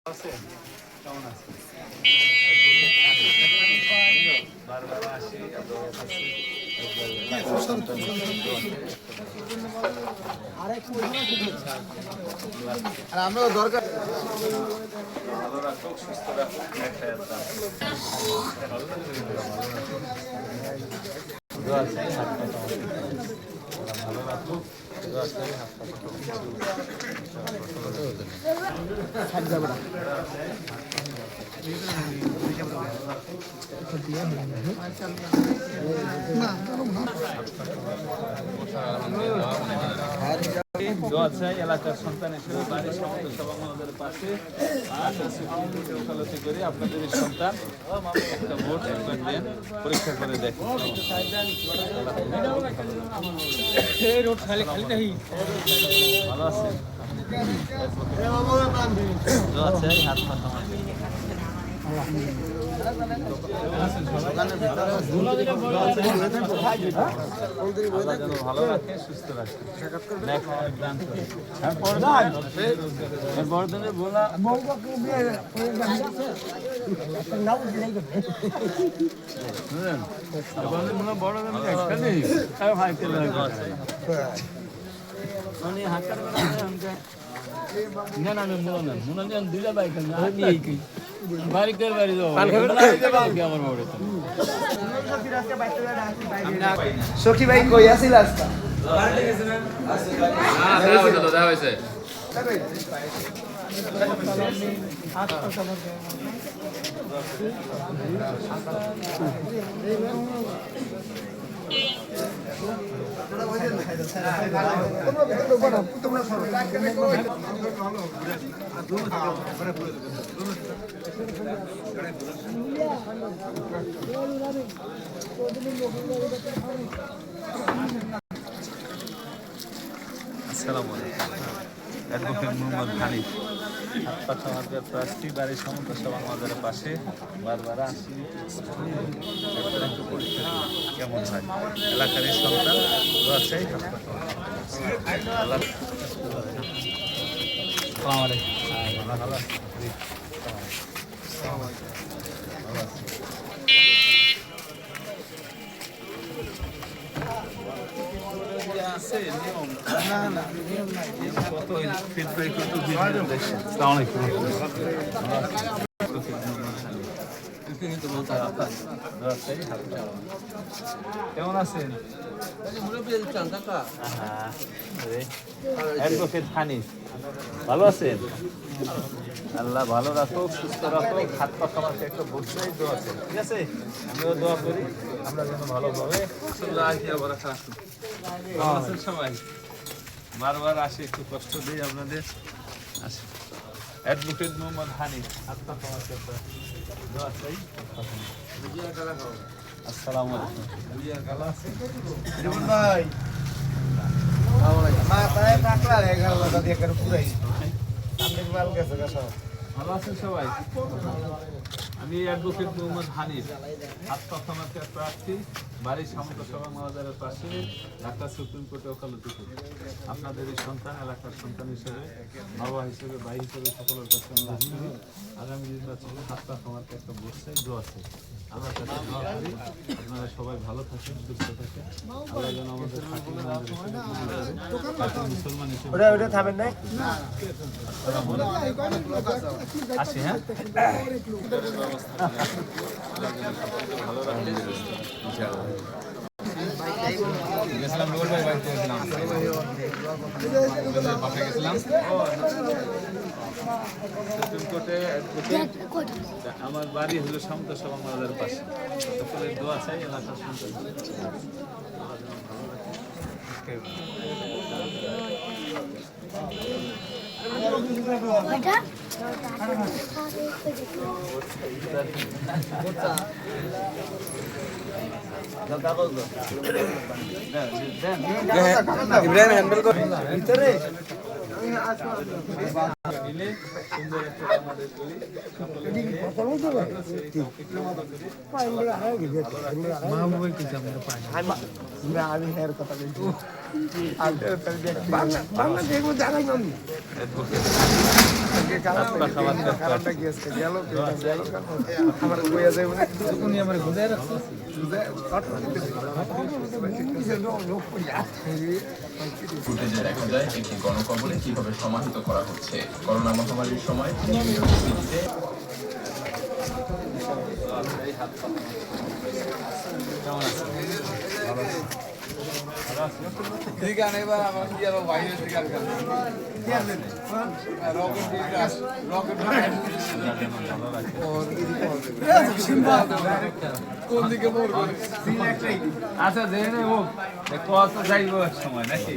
আছে কেমন আছে বারবার আসি আর আমরাও দরকার ভালো রাখুক সুস্থ রাখুক ভালো রাখুক দোয়া চাই এলাকার সন্তান হিসেবে বাড়ির সমস্ত সভাগুলোদের পাশে ওকালতি করে আপনাদের এই সন্তান একটা ভোট একবার দেন পরীক্ষা করে দেখেন ভালো আছেন দোয়া চাই হাত পাতা ভালো রাখে সুস্থ রাখে বড়দিনে বলা না না মনে নেন দিলে বাইক বাড়ি করে বাড়ি যাবো আমার মোড়ে সখী ভাই কই আছিল আজকে দেখা হয়েছে আসসালামু আলাইকুম অ্যাডভোকেট মোহাম্মদ হানিফ হাতপা সমাজের প্রার্থী বাড়ির সমন্ত সভা মাজারের পাশে বারবার আসি একটু পরীক্ষা কেমন হয় এলাকার এই সন্তান আছে আছে নিয়ম না কত ফিডব্যাক কত ভিডিও দেখছেন আসসালামু আলাইকুম কেমন আছেন অ্যাডভোকেট হানিফ ভালো আছেন আল্লাহ ভালো রাখো সুস্থ রাখো হাত পা খামাকে একটা বসে দোয়া আছে ঠিক আছে আমিও দোয়া করি আমরা যেন ভালোভাবে আছেন সবাই বারবার আসে একটু কষ্ট দিই আপনাদের আসে অ্যাডভোকেট মোহাম্মদ হানিফ হাত পা খামাকে একটা দোয়া চাই আসসালামু আলাইকুম জীবন ভাই মা পায়ে টাকলা রে গেল দাদি করে পুরাই সামনে মাল গেছে গাছা ভালো আছেন সবাই আমি অ্যাডভোকেট মোহাম্মদ হানিফ হাতপা থানার প্রার্থী বাড়ির সমন্ত সভা মাজারের পাশে ঢাকা সুপ্রিম কোর্টে ওকালতি করি আপনাদের এই সন্তান এলাকার সন্তান হিসেবে বাবা হিসেবে ভাই হিসেবে সকলের কাছে আগামী নির্বাচনে হাতপা থানাকে একটা বসে দোয়া আছে আমার কাছে দোয়া করি আপনারা সবাই ভালো থাকেন সুস্থ থাকেন আল্লাহ যেন আমাদের মুসলমান হিসেবে থামেন নাই আসি হ্যাঁ ভালো রাখবেন গেছিলাম রোল ভাই বাড়িতে গেছিলাম বাসায় গেছিলাম সুপ্রিম কোর্টে আমার বাড়ি হলো সমন্ত সভা মাজারের পাশে সকলের দোয়া চাই এলাকার সন্তান ইব্রাহিম হ্যান্ডেল করে ভিতরে মিলে সুন্দর একটা আমাদের করি সকলে মিলে আমি হের কথা বলছি বাংলা দেখবো জানাই আমি কারণটা কি আজকে গেল আমার বইয়া যাইব না তুমি আমার বুঝাই রাখছো ফুটেজে দেখা যায় একটি গণকবরে কিভাবে সমাহিত করা হচ্ছে করোনা মহামারীর সময় আচ্ছা জেনে হোক কত যাইব এক সময় নাকি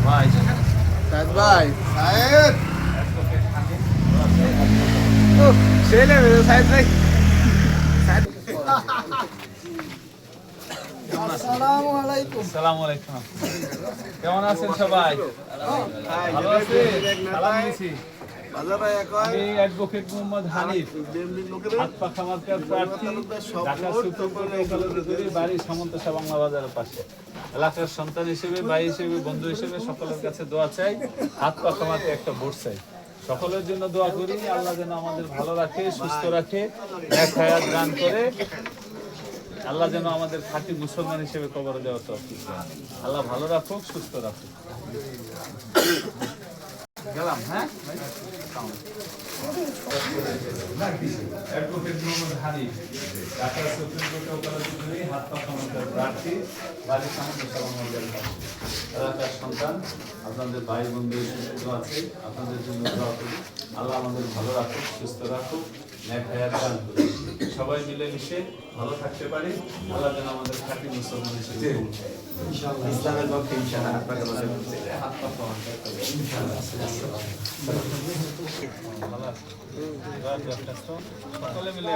ভাই ভাই সাহেব ও ছেলে সাহেব ভাই আসসালামু আলাইকুম। আসসালামু আলাইকুম। কেমন আছেন সবাই? ভালো আছেন? সালাম দিছি। আমি অ্যাডভোকেট মোহাম্মদ হানিফ, হাতপাখা মার্কার প্রার্থী, ঢাকা সুপ্রিম কোর্টে ওকালতি করি, বাড়ি সামন্তসা বাংলা বাজারের পাশে। এলাকার সন্তান হিসেবে, ভাই হিসেবে, বন্ধু হিসেবে সকলের কাছে দোয়া চাই, হাতপাখা মার্কে একটা ভোট চাই। সকলের জন্য দোয়া করি, আল্লাহ যেন আমাদের ভালো রাখে, সুস্থ রাখে, নেক হায়াত দান করে, আল্লাহ যেন আমাদের খাঁটি মুসলমান হিসেবে কবর দেওয়া তৌফিক দেন। আল্লাহ ভালো রাখুক, সুস্থ রাখুক। গেলাম, হ্যাঁ অ্যাডভোকেট মোহাম্মদ হানিফ, ঢাকা সুপ্রিম কোর্টে ওকালতি করি, হাতপাখা মার্কার প্রার্থী, বাড়ি সামন্তসা বাংলা বাজারের পাশে। এলাকার সন্তান, আপনাদের ভাই বন্ধু আছে, আপনাদের জন্য দোয়া করি, আল্লাহ আমাদের ভালো রাখুক, সুস্থ রাখুক, নেক হায়াত দান করুন। সবাই মিলে মিশে ভালো থাকতে পারি, আল্লাহ যেন আমাদের খাঁটি মুসলমান হিসেবে ইসলামের পক্ষে ইনশাআল্লাহ আপনাকে বলে হাত পা ইনশাআল্লাহ ভালো আছে। সকলে মিলে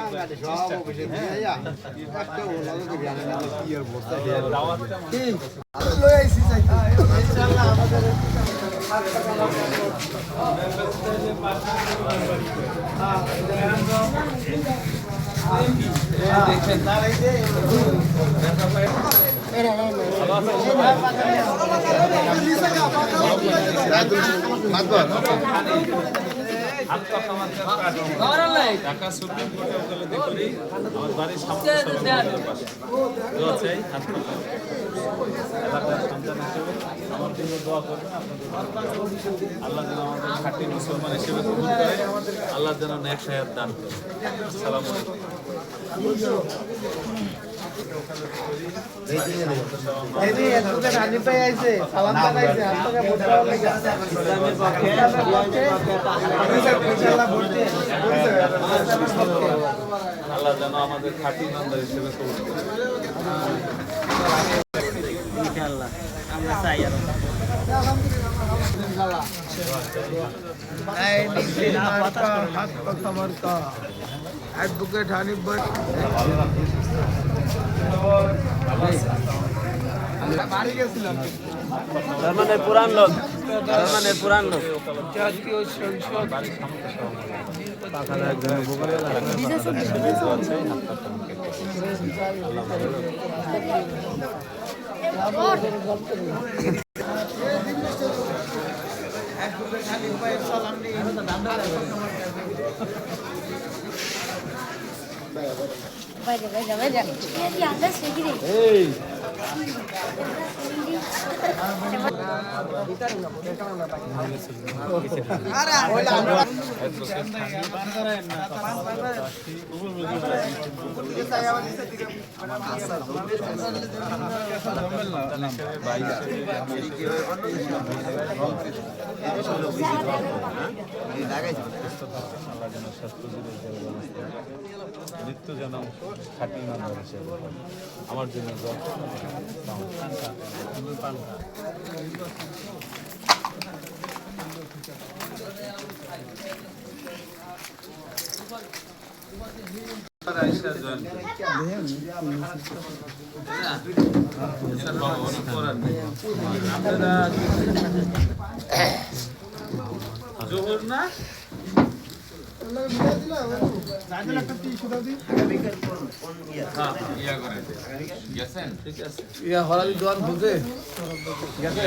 ঢাকা সুপ্রিম কোর্টে ওকালতি করি, আমার বাড়ির সামনে দোয়া চাই, এলাকার সন্তান হিসেবে আমার জন্য দোয়া করবেন, আপনাদের আল্লাহ যেন আমাদের খাঁটি মুসলমান হিসেবে কবুল করে, আল্লাহ যেন নেক হায়াত দান করে। আসসালামু আলাইকুম। আল্লাহ যেন আমাদের খাঁটি ইমানদার হিসেবে কবুল করে। অ্যাডভোকেট হানিফ ভাই বাড়ি গেছিলাম পুরান লোক জাতীয় সংসদ Vaya, vaya, vaya. Ya, ya, anda, seguiré. এই নিত্য যেন খাটি মানুষ হিসেবে আমার জন্য জোহর না ইয়া হরালি দোয়ার বুঝে গেছে